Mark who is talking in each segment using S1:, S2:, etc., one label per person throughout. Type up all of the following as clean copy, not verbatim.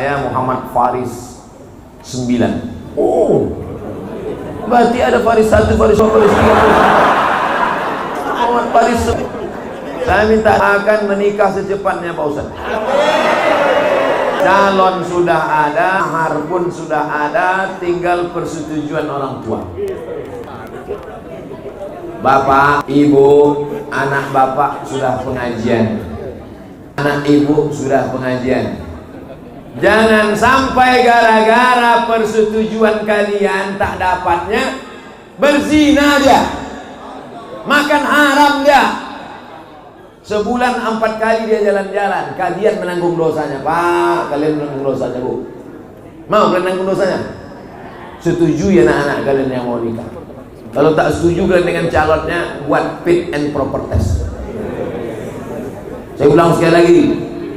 S1: saya Muhammad Faris 9. Oh, berarti ada Faris 1, Faris 2, Faris 3, Muhammad Faris. Saya minta akan menikah secepatnya Pak Ustaz. Calon sudah ada, mahar pun sudah ada, tinggal persetujuan orang tua. Bapak, ibu, anak bapak sudah pengajian, anak ibu sudah pengajian. Jangan sampai gara-gara persetujuan kalian tak dapatnya berzina dia, makan haram dia. Sebulan 4 kali dia jalan-jalan, kalian menanggung dosanya. Pak, kalian menanggung dosanya, Bu. Mau kalian menanggung dosanya? Setuju ya anak-anak kalian yang mau nikah. Kalau tak setuju kalian dengan calonnya, buat fit and proper test. Saya ulang sekali lagi,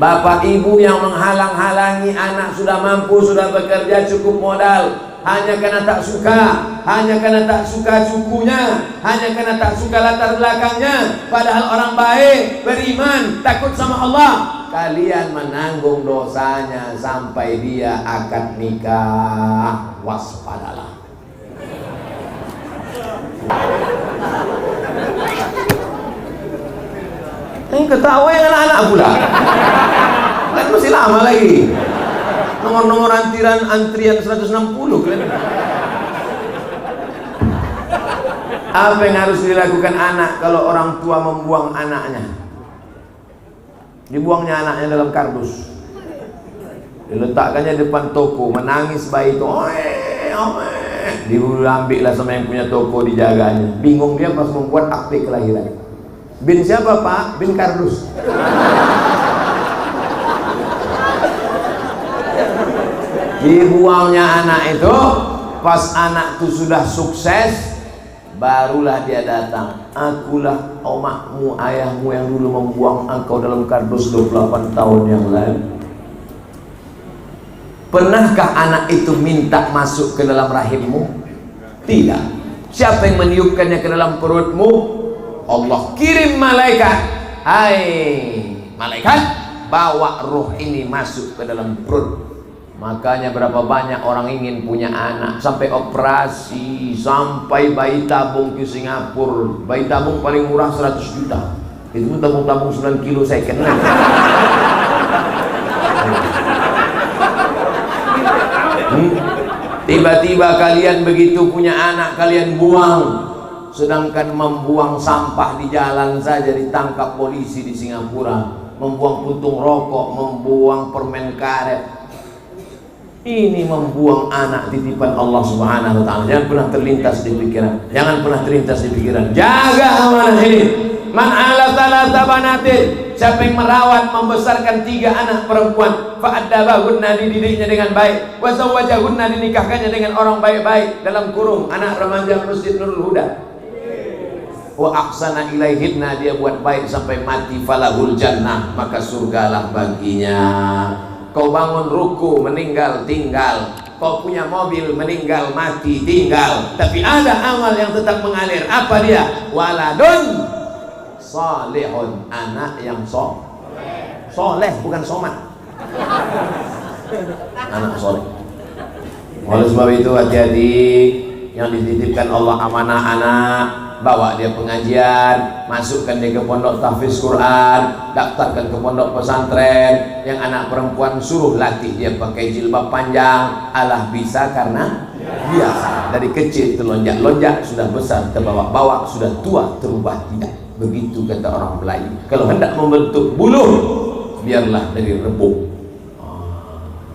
S1: bapak ibu yang menghalang-halangi anak sudah mampu, sudah bekerja, cukup modal, hanya karena tak suka, hanya karena tak suka sukunya, hanya karena tak suka latar belakangnya, padahal orang baik, beriman, takut sama Allah, kalian menanggung dosanya sampai dia akad nikah. Waspadalah. Yang ketawa yang anak-anak pula kan masih lama lagi. Nomor-nomor antrian 160 kalian. Apa yang harus dilakukan anak kalau orang tua membuang anaknya? Dibuangnya anaknya dalam kardus, diletakkannya depan toko, menangis bayi itu, diambillah sama yang punya toko, dijaganya. Bingung dia pas membuat akte kelahiran. Bin siapa Pak? Bin kardus. Dibuangnya anak itu, pas anak itu sudah sukses, barulah dia datang. Akulah omakmu, ayahmu yang dulu membuang engkau dalam kardus 28 tahun yang lalu. Pernahkah anak itu minta masuk ke dalam rahimmu? Tidak. Siapa yang meniupkannya ke dalam perutmu? Allah kirim malaikat. Hai malaikat, bawa ruh ini masuk ke dalam perut. Makanya berapa banyak orang ingin punya anak, sampai operasi, sampai bayi tabung ke Singapura. Bayi tabung paling murah 100 juta. Itu tabung-tabung 9 kilo saya kenal. Tiba-tiba kalian begitu punya anak, kalian buang. Sedangkan membuang sampah di jalan saja ditangkap polisi di Singapura. Membuang puntung rokok, membuang permen karet. Ini membuang anak titipan Allah Subhanahu wa ta'ala. Jangan pernah terlintas di pikiran. Jangan pernah terlintas di pikiran. Jaga amanah ini. Man ala thalatha banatin. Siapa yang merawat, membesarkan 3 anak perempuan, fa'addabahunna, dididiknya dengan baik, wa zawwajahunna, dinikahkannya dengan orang baik-baik, dalam kurung anak remaja Masjid Nurul Huda, wa ahsana ilaihinna, dia buat baik sampai mati, falahul jannah, maka surgalah baginya. Kau bangun ruku, meninggal tinggal. Kau punya mobil, meninggal mati tinggal. Tapi ada amal yang tetap mengalir. Apa dia? Waladun salihun, anak yang soleh, bukan somat. Anak soleh. Oleh sebab itu hati-hati, yang dititipkan Allah amanah anak, bawa dia pengajian, masukkan dia ke pondok tahfiz Quran, daftarkan ke pondok pesantren. Yang anak perempuan suruh latih dia pakai jilbab panjang. Allah bisa karena biasa. Dari kecil terlonjak-lonjak, sudah besar terbawa-bawa, sudah tua terubah tidak. Begitu kata orang Melayu. Kalau hendak membentuk buluh, biarlah dari rebung.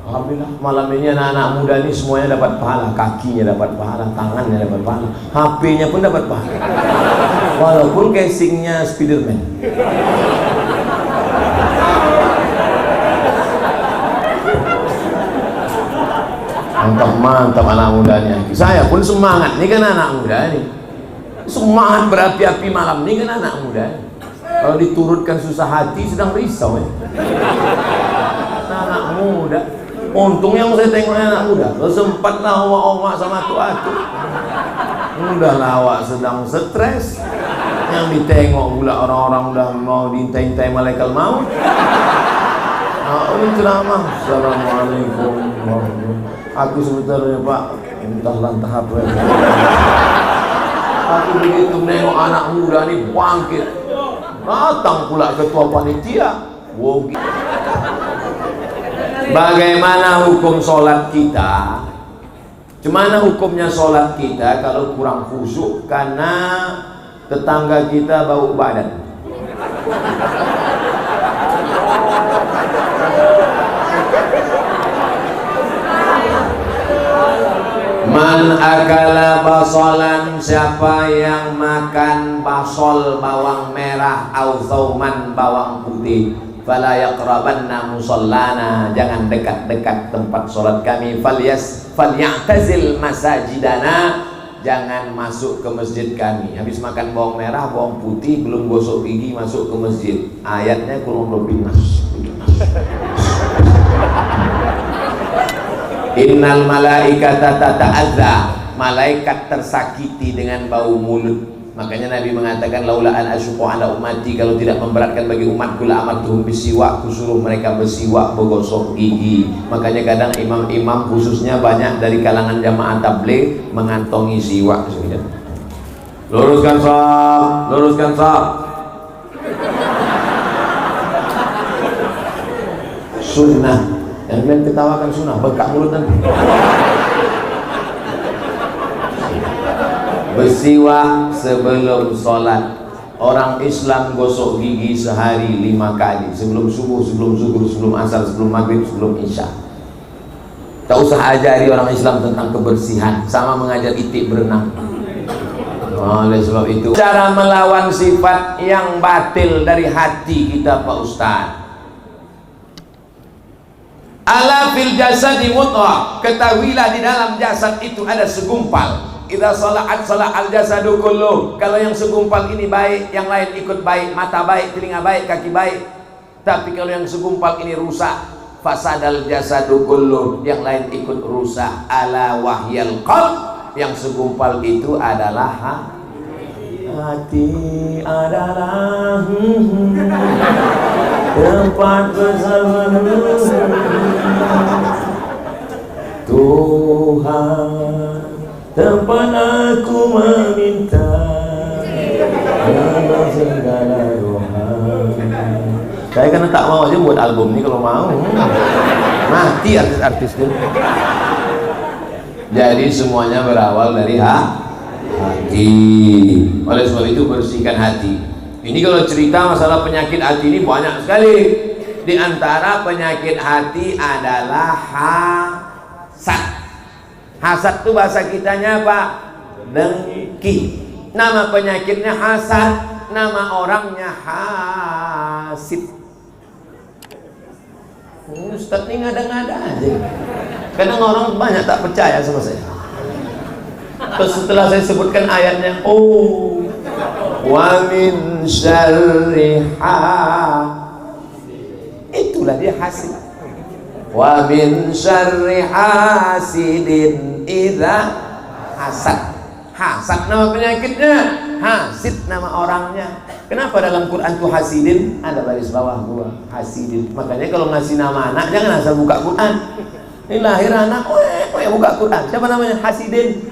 S1: Alhamdulillah malam ini anak-anak muda ini semuanya dapat pahala. Kakinya dapat pahala, tangannya dapat pahala, HP-nya pun dapat pahala, walaupun casingnya Spiderman. Mantap anak mudanya. Saya pun semangat, ini kan anak muda nih, semangat berapi-api malam ini kan anak muda. Kalau diturutkan susah hati, sedang risau ya. Anak muda. Untung yang saya tengoknya anak muda. Lo sempatlah omak-omak sama tua-tua. Udahlah awak sedang stres. Yang ditengok pula orang-orang udah mau diintai-intai malaikat maut. Ceramah. Assalamualaikum. Aku sebenarnya Pak, entah apa. Aku begitu menengok anak muda ini bangkit, datang pula ketua panitia. Wow. Bagaimana hukum sholat kita? Gimana hukumnya sholat kita kalau kurang khusyuk karena tetangga kita bau badan? Man akala basolan, siapa yang makan basol bawang merah au zauman bawang putih, fala yaqrabanna musallana, jangan dekat-dekat tempat sholat kami. Falyatazil masajidana, jangan masuk ke masjid kami. Habis makan bawang merah bawang putih belum gosok gigi masuk ke masjid. Ayatnya kurang lebih nas. Innal malaikata tata'adza, malaikat tersakiti dengan bau mulut. Makanya Nabi mengatakan laula an asyqa ala ummati, kalau tidak memberatkan bagi umatku la amartuhum bisiwak, kusuruh mereka bersiwak bergosok gigi. Makanya kadang imam-imam khususnya banyak dari kalangan jamaah tabligh mengantongi siwak. Luruskan shaf, luruskan shaf. Sunnah. Yang kalian ketawakan sunnah, bengkak mulut nanti. Bersiwak sebelum sholat. Orang Islam gosok gigi sehari 5 kali, sebelum subuh, sebelum zuhur, sebelum asar, sebelum maghrib, sebelum isya. Tak usah ajari orang Islam tentang kebersihan, sama mengajar itik berenang. Oleh sebab itu, cara melawan sifat yang batil dari hati kita Pak Ustaz. Ala fil jasadi mudghah, ketahuilah di dalam jasad itu ada segumpal. Idza salaat salah al jasadu kullu, kalau yang segumpal ini baik, yang lain ikut baik. Mata baik, telinga baik, kaki baik. Tapi kalau yang segumpal ini rusak, fasadal jasadu kullu, yang lain ikut rusak. Ala wahyal qalb, yang segumpal itu adalah hati adalah tempat bersama Tuhan, tempat aku meminta segala doa. Saya kan tak mau aja buat album ini, kalau mau mati artis-artis itu. Jadi semuanya berawal dari hati. Oleh sebab itu bersihkan hati. Ini kalau cerita masalah penyakit hati ini banyak sekali. Di antara penyakit hati adalah hasad. Hasad itu bahasa kitanya apa? Dengki. Nama penyakitnya hasad, nama orangnya hasid. Ustaz ini ngada-ngada aja. Kadang orang banyak tak percaya sama saya. Terus setelah saya sebutkan ayatnya, oh, wa min syarriha, itulah dia hasid. Wa min syarri hasidin idza hasad. Hasad nama penyakitnya, hasid nama orangnya. Kenapa dalam Quran tuh hasidin? Ada baris bawah gua, hasidin. Makanya kalau ngasih nama anak jangan asal buka Quran. Ini lahir anak, buka Quran. Siapa namanya? Hasidin.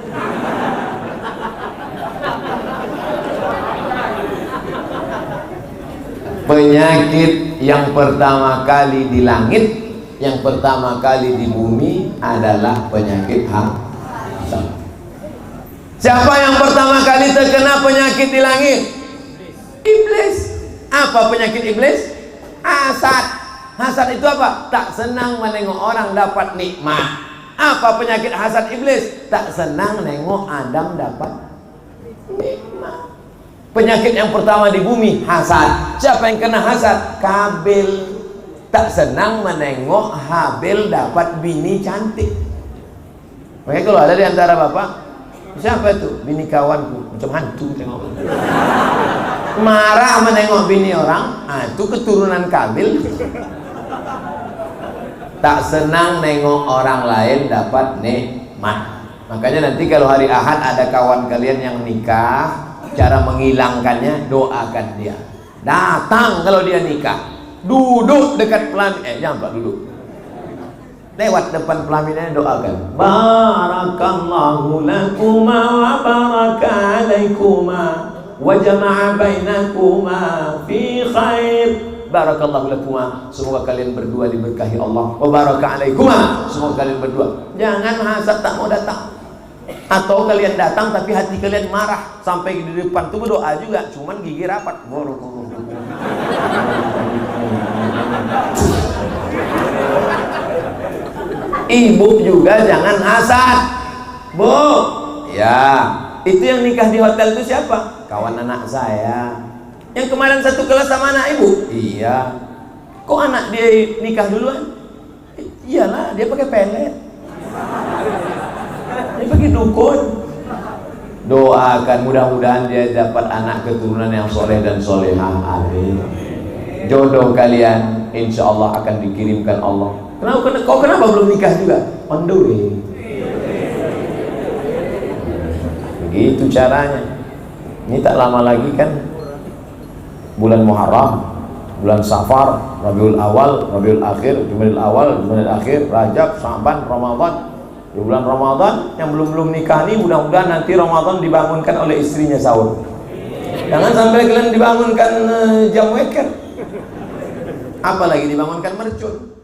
S1: Penyakit yang pertama kali di langit, yang pertama kali di bumi adalah penyakit hasad. Siapa yang pertama kali terkena penyakit di langit? Iblis. Apa penyakit iblis? Hasad. Hasad itu apa? Tak senang menengok orang dapat nikmat. Apa penyakit hasad iblis? Tak senang nengok Adam dapat nikmat. Penyakit yang pertama di bumi, hasad. Siapa yang kena hasad? Kabil. Tak senang menengok Habil dapat bini cantik. Makanya kalau ada di antara bapak, siapa itu? Bini kawanku, macam hantu tengok. Marah menengok bini orang, itu keturunan Kabil. Tak senang nengok orang lain dapat nikmat. Makanya nanti kalau hari Ahad ada kawan kalian yang nikah, cara menghilangkannya doakan dia. Datang kalau dia nikah. duduk dekat pelaminan, jangan Pak duduk, lewat depan pelaminan doakan, barakallahu lakuma wa baraka alaikuma wa jama'a bainakuma fi khair. Barakallahu lakuma, semoga kalian berdua diberkahi Allah. Wa baraka alaikuma, semoga kalian berdua. Jangan hasad tak mau datang. Atau kalian datang tapi hati kalian marah, sampai di depan tuh berdoa juga, cuman gigi rapat. Ibu juga jangan hasad, Bu. Ya, itu yang nikah di hotel itu siapa? Kawan anak saya. Yang kemarin satu kelas sama anak ibu? Iya. Kok anak dia nikah duluan? Iyalah, dia pakai pelet. Dia pakai dukun. Doakan mudah-mudahan dia dapat anak keturunan yang soleh dan solehah. Amin. Jodoh kalian insya Allah akan dikirimkan Allah. Kenapa belum nikah juga? On the way. Begitu caranya. Ini tak lama lagi kan bulan Muharram, bulan Safar, Rabiul Awal, Rabiul Akhir, Jumadil Awal, Jumadil Akhir, Rajab, Sya'ban, Ramadan. Di bulan Ramadan yang belum nikah nih, mudah-mudahan nanti Ramadan dibangunkan oleh istrinya sahur. Jangan sampai kalian dibangunkan jam weker, apalagi dibangunkan mercun.